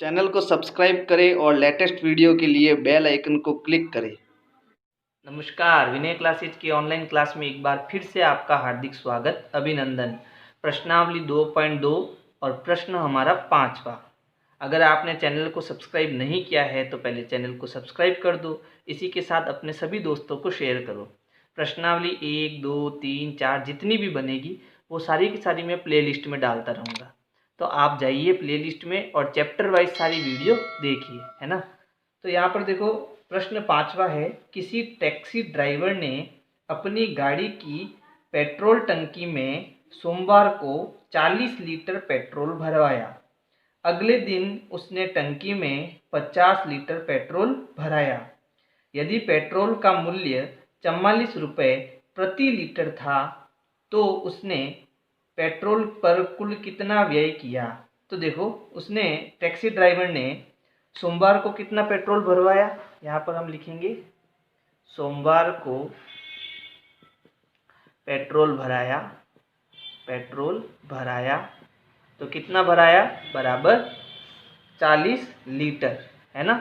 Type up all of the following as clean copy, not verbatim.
Channel को subscribe करें और लेटेस्ट वीडियो के लिए बेल आइकन को क्लिक करें। नमस्कार, विनय क्लासेज की ऑनलाइन क्लास में एक बार फिर से आपका हार्दिक स्वागत, अभिनंदन। प्रश्नावली 2.2 और प्रश्न हमारा 5वां। अगर आपने चैनल को सब्सक्राइब नहीं किया है तो पहले चैनल को सब्सक्राइब कर दो। इसी के साथ अपने सभी दोस्तों को शेयर करो। प्रश्नावली 1, 2, 3, 4 जितनी भी बनेगी वो सारी की सारी मैं प्लेलिस्ट में डालता रहूँगा। तो आप जाइए प्लेलिस्ट में और चैप्टर वाइज सारी वीडियो देखिए, है ना। तो यहाँ पर देखो, प्रश्न 5वां है, किसी टैक्सी ड्राइवर ने अपनी गाड़ी की पेट्रोल टंकी में सोमवार को 40 लीटर पेट्रोल भरवाया। अगले दिन उसने टंकी में 50 लीटर पेट्रोल भराया। यदि पेट्रोल का मूल्य 44 रुपये प्रति लीटर था तो उसने पेट्रोल पर कुल कितना व्यय किया। तो देखो, उसने टैक्सी ड्राइवर ने सोमवार को कितना पेट्रोल भरवाया, यहाँ पर हम लिखेंगे सोमवार को पेट्रोल भराया तो कितना भराया, बराबर 40 लीटर, है ना।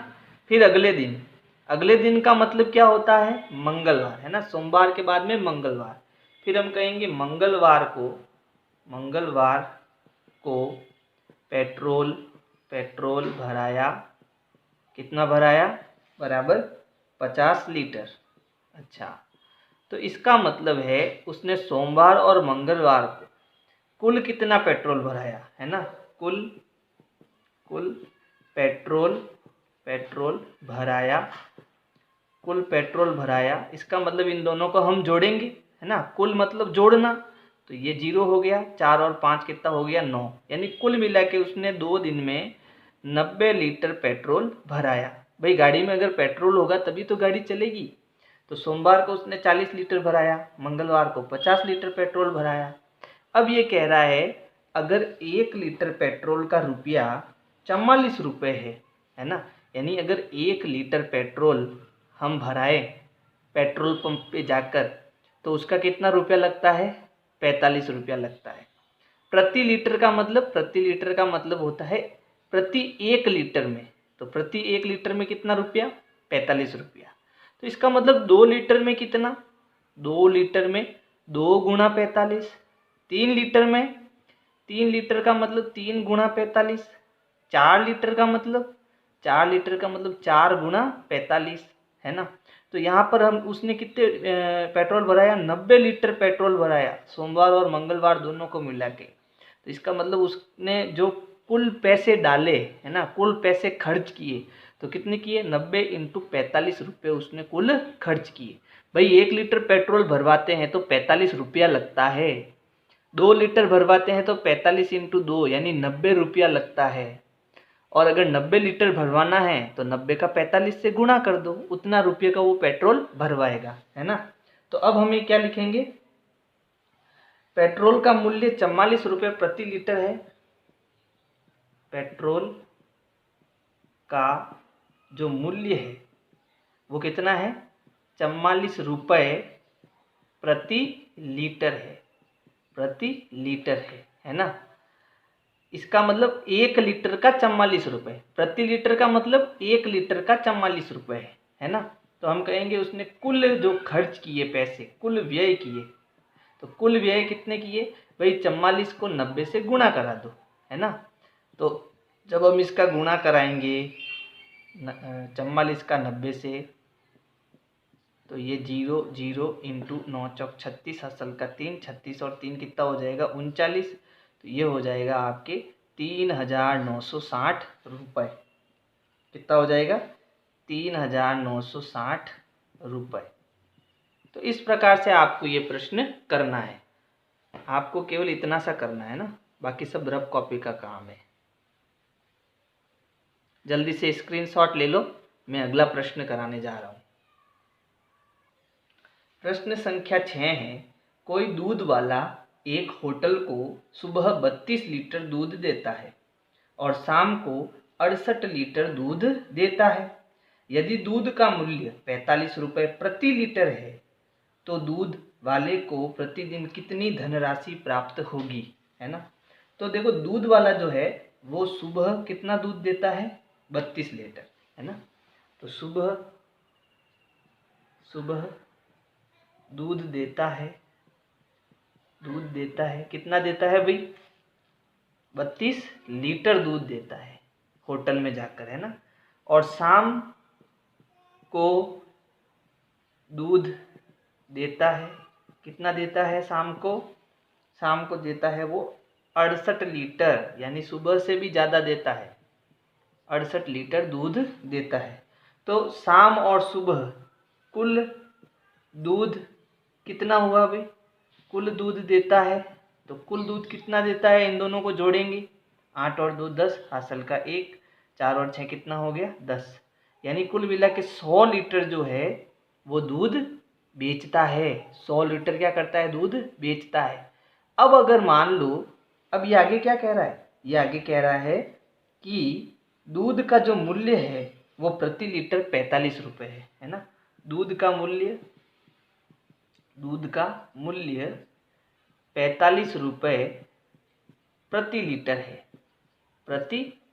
फिर अगले दिन का मतलब क्या होता है, मंगलवार, है ना। सोमवार के बाद में मंगलवार। फिर हम कहेंगे मंगलवार को पेट्रोल भराया, कितना भराया, बराबर 50 लीटर। अच्छा, तो इसका मतलब है उसने सोमवार और मंगलवार को कुल कितना पेट्रोल भराया, है ना। कुल पेट्रोल भराया, इसका मतलब इन दोनों को हम जोड़ेंगे, है ना। कुल मतलब जोड़ना, तो ये 0 हो गया, 4 और 5 कितना हो गया, 9। यानी कुल मिला के उसने 2 दिन में 90 लीटर पेट्रोल भराया। भाई गाड़ी में अगर पेट्रोल होगा तभी तो गाड़ी चलेगी। तो सोमवार को उसने 40 लीटर भराया, मंगलवार को 50 लीटर पेट्रोल भराया। अब ये कह रहा है अगर 1 लीटर पेट्रोल का रुपया 44 रुपये है ना। यानी अगर 1 लीटर पेट्रोल हम भराए पेट्रोल पंप पे जाकर तो उसका कितना रुपया लगता है, 45 रुपया लगता है। प्रति लीटर का मतलब होता है प्रति 1 लीटर में। तो प्रति 1 लीटर में कितना रुपया, 45 रुपया। तो इसका मतलब 2 लीटर में कितना, 2 लीटर में 2 गुणा 45, 3 लीटर में 3 लीटर का मतलब 3 गुणा 45, 4 लीटर का मतलब 4 गुणा 45, है ना। तो यहाँ पर हम उसने कितने पेट्रोल भराया, 90 लीटर पेट्रोल भराया सोमवार और मंगलवार दोनों को मिला के। तो इसका मतलब उसने जो कुल पैसे डाले, है ना, कुल पैसे खर्च किए, तो कितने किए, 90 इंटू 45 रुपये उसने कुल खर्च किए। भाई 1 लीटर पेट्रोल भरवाते हैं तो 45 रुपया लगता है, 2 लीटर भरवाते हैं तो 45 इंटू 2 यानी 90 रुपया लगता है। और अगर 90 लीटर भरवाना है तो 90 का 45 से गुणा कर दो, उतना रुपये का वो पेट्रोल भरवाएगा, है ना। तो अब हमें क्या लिखेंगे, पेट्रोल का मूल्य 44 रुपये प्रति लीटर है। पेट्रोल का जो मूल्य है वो कितना है, 44 रुपये प्रति लीटर है ना। इसका मतलब 1 लीटर का 44 रुपये, प्रति लीटर का मतलब 1 लीटर का 44 रुपये है ना। तो हम कहेंगे उसने कुल जो खर्च किए पैसे, कुल व्यय किए, तो कुल व्यय कितने किए, भाई 44 को 90 से गुणा करा दो, है ना। तो जब हम इसका गुणा कराएंगे 44 का 90 से, तो ये 0 0 इंटू 9 चौक 36, असल का 3, 36 और 3 कितना हो जाएगा, 39। तो ये हो जाएगा आपके 3,960 रुपये। कितना हो जाएगा, 3,960 रुपये। तो इस प्रकार से आपको ये प्रश्न करना है। आपको केवल इतना सा करना है ना, बाकी सब रफ कॉपी का काम है। जल्दी से स्क्रीनशॉट ले लो, मैं अगला प्रश्न कराने जा रहा हूँ। प्रश्न संख्या 6 है, कोई दूध वाला एक होटल को सुबह 32 लीटर दूध देता है और शाम को 68 लीटर दूध देता है। यदि दूध का मूल्य 45 रुपये प्रति लीटर है तो दूध वाले को प्रतिदिन कितनी धनराशि प्राप्त होगी, है ना। तो देखो, दूध वाला जो है वो सुबह कितना दूध देता है, 32 लीटर, है ना। तो सुबह दूध देता है कितना देता है भाई, 32 लीटर दूध देता है होटल में जाकर, है ना। और शाम को दूध देता है, कितना देता है शाम को देता है वो 68 लीटर, यानी सुबह से भी ज़्यादा देता है, 68 लीटर दूध देता है। तो शाम और सुबह कुल दूध कितना हुआ भाई, कुल दूध देता है। तो कुल दूध कितना देता है, इन दोनों को जोड़ेंगे, 8 और 2 10, हासिल का 1, 4 और 6 कितना हो गया 10, यानी कुल मिला के 100 लीटर जो है वो दूध बेचता है। 100 लीटर क्या करता है, दूध बेचता है। अब अगर मान लो, अब ये आगे क्या कह रहा है, ये आगे कह रहा है कि दूध का जो मूल्य है वो प्रति लीटर 45 रुपये है ना। दूध का मूल्य 45 रुपये प्रति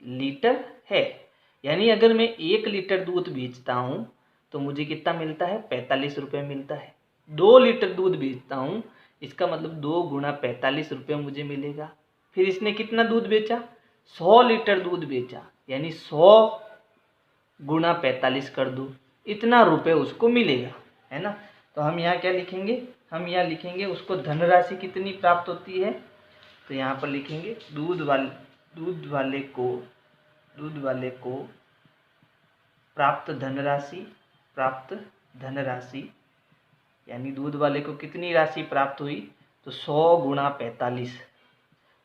लीटर है, यानी अगर मैं 1 लीटर दूध बेचता हूँ तो मुझे कितना मिलता है, 45 रुपये मिलता है। 2 लीटर दूध बेचता हूँ, इसका मतलब 2 गुणा 45 रुपये मुझे मिलेगा। फिर इसने कितना दूध बेचा, 100 लीटर दूध बेचा, यानी 100 गुणा 45 कर दो, इतना रुपये उसको मिलेगा, है ना। तो हम यहाँ क्या लिखेंगे, हम यहाँ लिखेंगे उसको धनराशि कितनी प्राप्त होती है। तो यहाँ पर लिखेंगे दूध वाले को प्राप्त धनराशि, यानी दूध वाले को कितनी राशि प्राप्त हुई, तो 100 गुणा 45।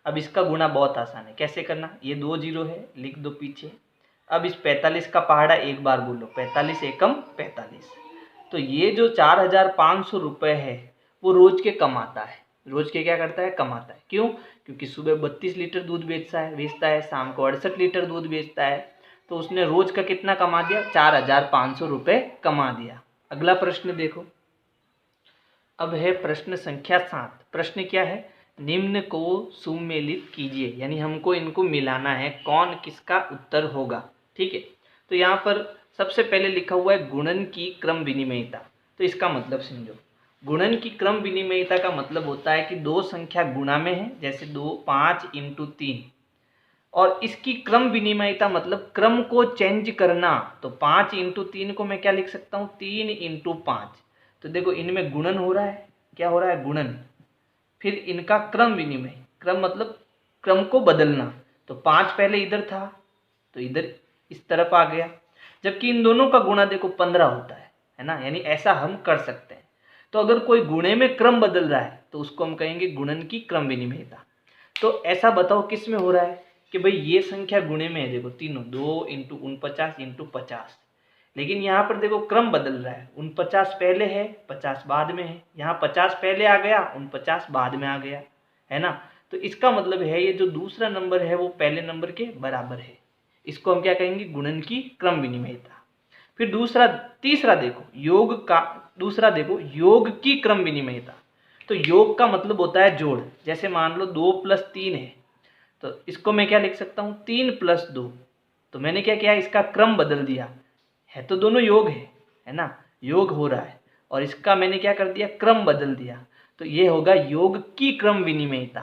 अब इसका गुणा बहुत आसान है, कैसे करना, ये 2 जीरो है, लिख दो पीछे। अब इस 45 का पहाड़ा एक बार बोलो, 45 एकम 45। तो ये जो 4500 रुपये है वो रोज के कमाता है, रोज के क्या करता है, कमाता है। क्यों, क्योंकि सुबह 32 लीटर दूध बेचता है, शाम को 68 लीटर दूध बेचता है, तो उसने रोज का कितना कमा दिया, 4500 रुपये कमा दिया। अगला प्रश्न देखो, अब है प्रश्न संख्या 7। प्रश्न क्या है, निम्न को सुमेलित कीजिए, यानी हमको इनको मिलाना है, कौन किसका उत्तर होगा, ठीक है। तो यहाँ पर सबसे पहले लिखा हुआ है गुणन की क्रम विनिमयता। तो इसका मतलब समझो, गुणन की क्रम विनिमयता का मतलब होता है कि दो संख्या गुणा में है, जैसे 5 × 3, और इसकी क्रम विनिमयता मतलब क्रम को चेंज करना। तो 5 × 3 को मैं क्या लिख सकता हूँ, 3 × 5। तो देखो इनमें गुणन हो रहा है, क्या हो रहा है, गुणन। फिर इनका क्रम विनिमय, क्रम मतलब क्रम को बदलना। तो 5 पहले इधर था तो इधर इस तरफ आ गया, जबकि इन दोनों का गुणा देखो 15 होता है ना, यानी ऐसा हम कर सकते हैं। तो अगर कोई गुणे में क्रम बदल रहा है तो उसको हम कहेंगे गुणन की क्रम विनिमयता। तो ऐसा बताओ किस में हो रहा है कि भाई ये संख्या गुणे में है, देखो तीनों, 2 × 49 × 50, लेकिन यहाँ पर देखो क्रम बदल रहा है, 49 पहले है 50 बाद में है, यहाँ 50 पहले आ गया 49 बाद में आ गया, है ना। तो इसका मतलब है ये जो दूसरा नंबर है वो पहले नंबर के बराबर है, इसको हम क्या कहेंगे, गुणन की क्रम विनिमयता। फिर तीसरा देखो योग की क्रम विनिमयता। तो योग का मतलब होता है जोड़, जैसे मान लो 2 + 3 है, तो इसको मैं क्या लिख सकता हूँ, 3 + 2। तो मैंने क्या किया, इसका क्रम बदल दिया, है तो दोनों योग है ना, योग हो रहा है, और इसका मैंने क्या कर दिया, क्रम बदल दिया। तो ये होगा योग की क्रम विनिमयता।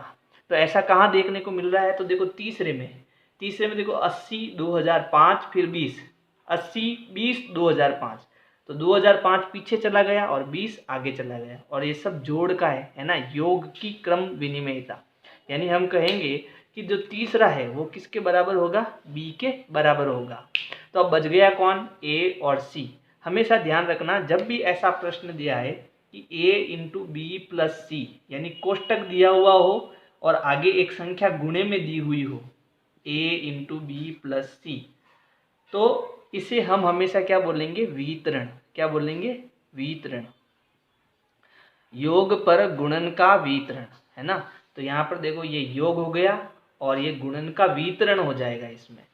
तो ऐसा कहाँ देखने को मिल रहा है, तो देखो तीसरे में देखो 80 2005 फिर 20, 80 20 2005। तो 2005 पीछे चला गया और 20 आगे चला गया, और ये सब जोड़ का है ना, योग की क्रम विनिमयता। यानी हम कहेंगे कि जो तीसरा है वो किसके बराबर होगा, बी के बराबर होगा। तो अब बच गया कौन, ए और सी। हमेशा ध्यान रखना जब भी ऐसा प्रश्न दिया है कि a × b + c, यानी कोष्टक दिया हुआ हो और आगे एक संख्या गुणे में दी हुई हो, a × b + c, तो इसे हम हमेशा क्या बोलेंगे, वितरण। क्या बोलेंगे, वितरण। योग पर गुणन का वितरण, है ना। तो यहाँ पर देखो ये योग हो गया और ये गुणन का वितरण हो जाएगा इसमें।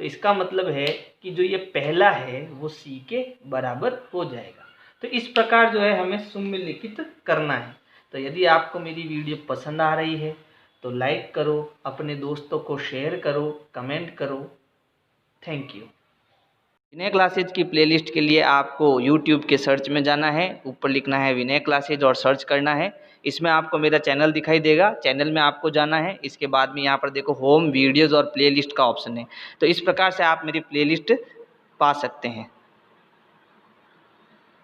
तो इसका मतलब है कि जो ये पहला है वो सी के बराबर हो जाएगा। तो इस प्रकार जो है हमें सुमेलित करना है। तो यदि आपको मेरी वीडियो पसंद आ रही है तो लाइक करो, अपने दोस्तों को शेयर करो, कमेंट करो। Thank you. विनय क्लासेज की प्लेलिस्ट के लिए आपको YouTube के सर्च में जाना है, ऊपर लिखना है विनय क्लासेज और सर्च करना है। इसमें आपको मेरा चैनल दिखाई देगा, चैनल में आपको जाना है। इसके बाद में यहाँ पर देखो होम वीडियोज़ और प्लेलिस्ट का ऑप्शन है, तो इस प्रकार से आप मेरी प्लेलिस्ट पा सकते हैं।